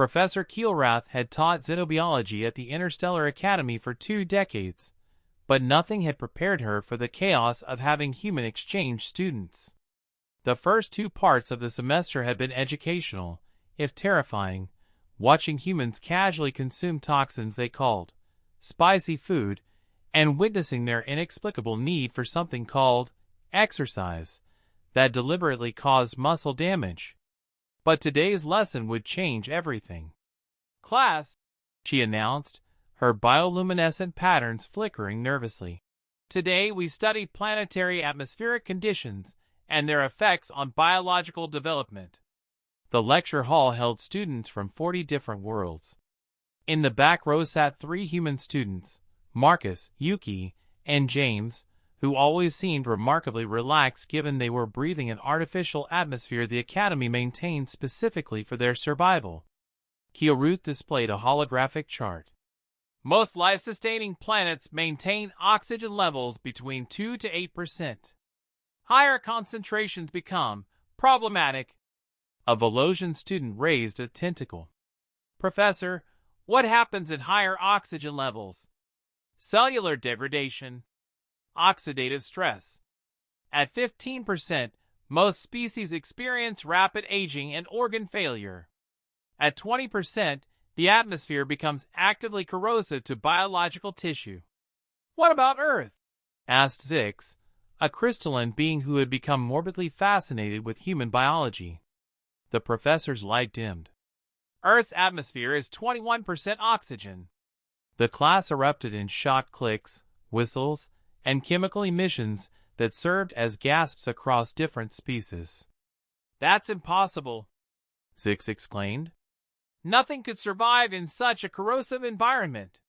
Professor Keelrath had taught xenobiology at the Interstellar Academy for 2 decades, but nothing had prepared her for the chaos of having human exchange students. The first 2 parts of the semester had been educational, if terrifying, watching humans casually consume toxins they called spicy food, and witnessing their inexplicable need for something called exercise that deliberately caused muscle damage. But today's lesson would change everything. "Class," she announced, her bioluminescent patterns flickering nervously. "Today we study planetary atmospheric conditions and their effects on biological development." The lecture hall held students from 40 different worlds. In the back row sat 3 human students, Marcus, Yuki, and James, who always seemed remarkably relaxed given they were breathing an artificial atmosphere the Academy maintained specifically for their survival. Keelrath displayed a holographic chart. "Most life-sustaining planets maintain oxygen levels between 2 to 8%. Higher concentrations become problematic." A Volosian student raised a tentacle. "Professor, what happens at higher oxygen levels?" "Cellular degradation. Oxidative stress. At 15%, most species experience rapid aging and organ failure. At 20%, the atmosphere becomes actively corrosive to biological tissue." "What about Earth?" asked Zix, a crystalline being who had become morbidly fascinated with human biology. The professor's light dimmed. "Earth's atmosphere is 21% oxygen." The class erupted in shocked clicks, whistles, and chemical emissions that served as gasps across different species. "That's impossible," Zix exclaimed. "Nothing could survive in such a corrosive environment."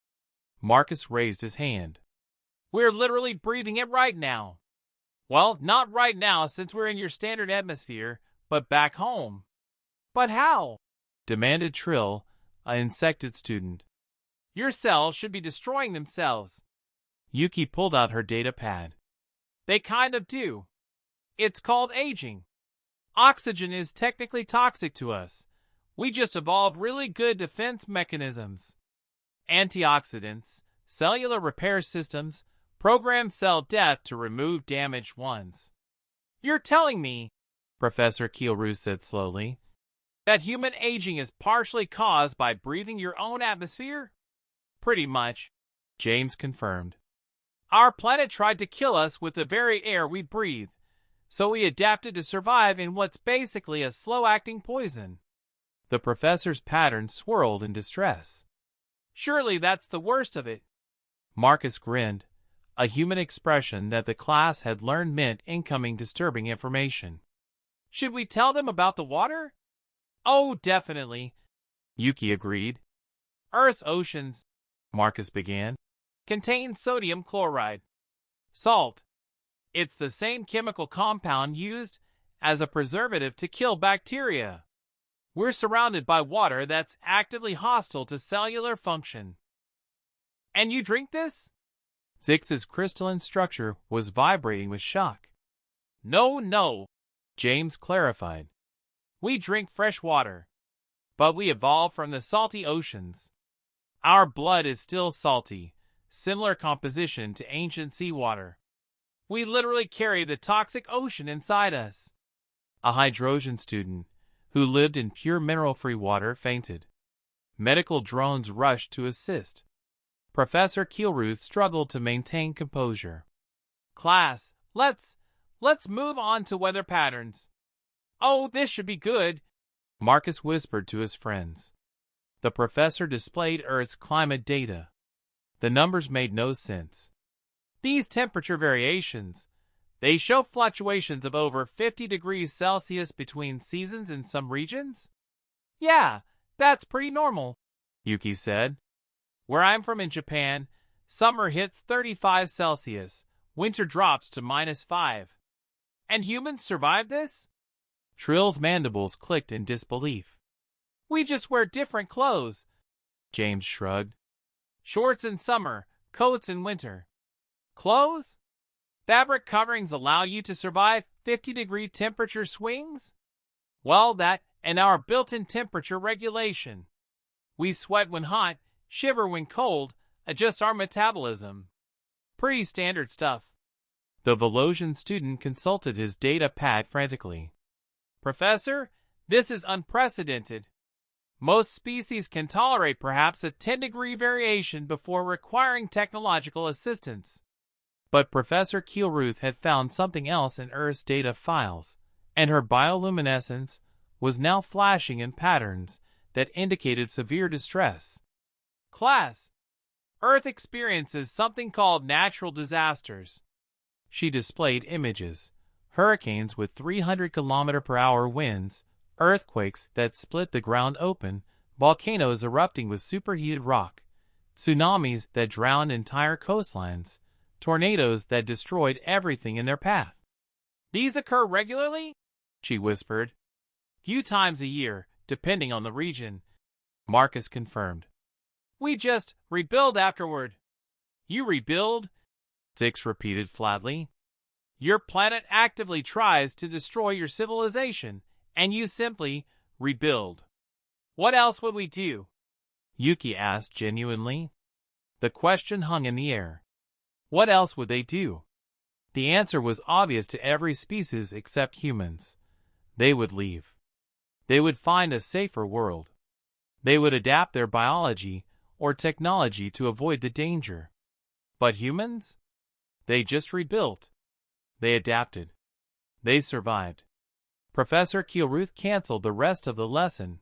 Marcus raised his hand. "We're literally breathing it right now." "Well, not right now since we're in your standard atmosphere, but back home." "But how?" demanded Trill, an insected student. "Your cells should be destroying themselves." Yuki pulled out her data pad. "They kind of do. It's called aging. Oxygen is technically toxic to us. We just evolved really good defense mechanisms. Antioxidants, cellular repair systems, programmed cell death to remove damaged ones." "You're telling me," Professor Keelrath said slowly, "that human aging is partially caused by breathing your own atmosphere?" "Pretty much," James confirmed. "Our planet tried to kill us with the very air we breathe, so we adapted to survive in what's basically a slow-acting poison." The professor's pattern swirled in distress. "Surely that's the worst of it." Marcus grinned, a human expression that the class had learned meant incoming disturbing information. "Should we tell them about the water?" "Oh, definitely," Yuki agreed. "Earth's oceans," Marcus began, "contain sodium chloride. Salt. It's the same chemical compound used as a preservative to kill bacteria. We're surrounded by water that's actively hostile to cellular function." "And you drink this?" Zix's crystalline structure was vibrating with shock. No, James clarified. "We drink fresh water, but we evolved from the salty oceans. Our blood is still salty, similar composition to ancient seawater. We literally carry the toxic ocean inside us." A Hydrosian student, who lived in pure mineral-free water, fainted. Medical drones rushed to assist. Professor Keelrath struggled to maintain composure. "Class, let's move on to weather patterns." "Oh, this should be good," Marcus whispered to his friends. The professor displayed Earth's climate data. The numbers made no sense. "These temperature variations, they show fluctuations of over 50 degrees Celsius between seasons in some regions?" "Yeah, that's pretty normal," Yuki said. "Where I'm from in Japan, summer hits 35 Celsius, winter drops to -5. And humans survive this?" Trill's mandibles clicked in disbelief. "We just wear different clothes," James shrugged. "Shorts in summer, coats in winter." "Clothes? Fabric coverings allow you to survive 50-degree temperature swings?" "Well, that and our built-in temperature regulation. We sweat when hot, shiver when cold, adjust our metabolism. Pretty standard stuff. The Velosian student consulted his data pad frantically. Professor, this is unprecedented. Most species can tolerate perhaps a 10-degree variation before requiring technological assistance. But Professor Kielruth had found something else in Earth's data files, and her bioluminescence was now flashing in patterns that indicated severe distress. Class, Earth experiences something called natural disasters. She displayed images: hurricanes with 300-kilometer-per-hour winds, earthquakes that split the ground open, volcanoes erupting with superheated rock, tsunamis that drowned entire coastlines, tornadoes that destroyed everything in their path. These occur regularly? She whispered. Few times a year, depending on the region, Marcus confirmed. We just rebuild afterward. You rebuild? Six repeated flatly. Your planet actively tries to destroy your civilization, and you simply rebuild. What else would we do? Yuki asked genuinely. The question hung in the air. What else would they do? The answer was obvious to every species except humans. They would leave. They would find a safer world. They would adapt their biology or technology to avoid the danger. But humans? They just rebuilt. They adapted. They survived. Professor Kielruth canceled the rest of the lesson.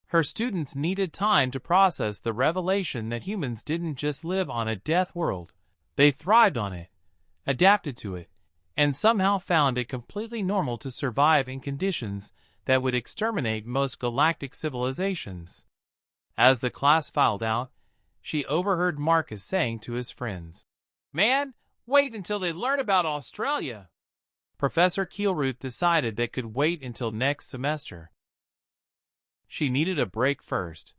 Her students needed time to process the revelation that humans didn't just live on a death world. They thrived on it, adapted to it, and somehow found it completely normal to survive in conditions that would exterminate most galactic civilizations. As the class filed out, she overheard Marcus saying to his friends, Man, wait until they learn about Australia. Professor Kielruth decided they could wait until next semester. She needed a break first.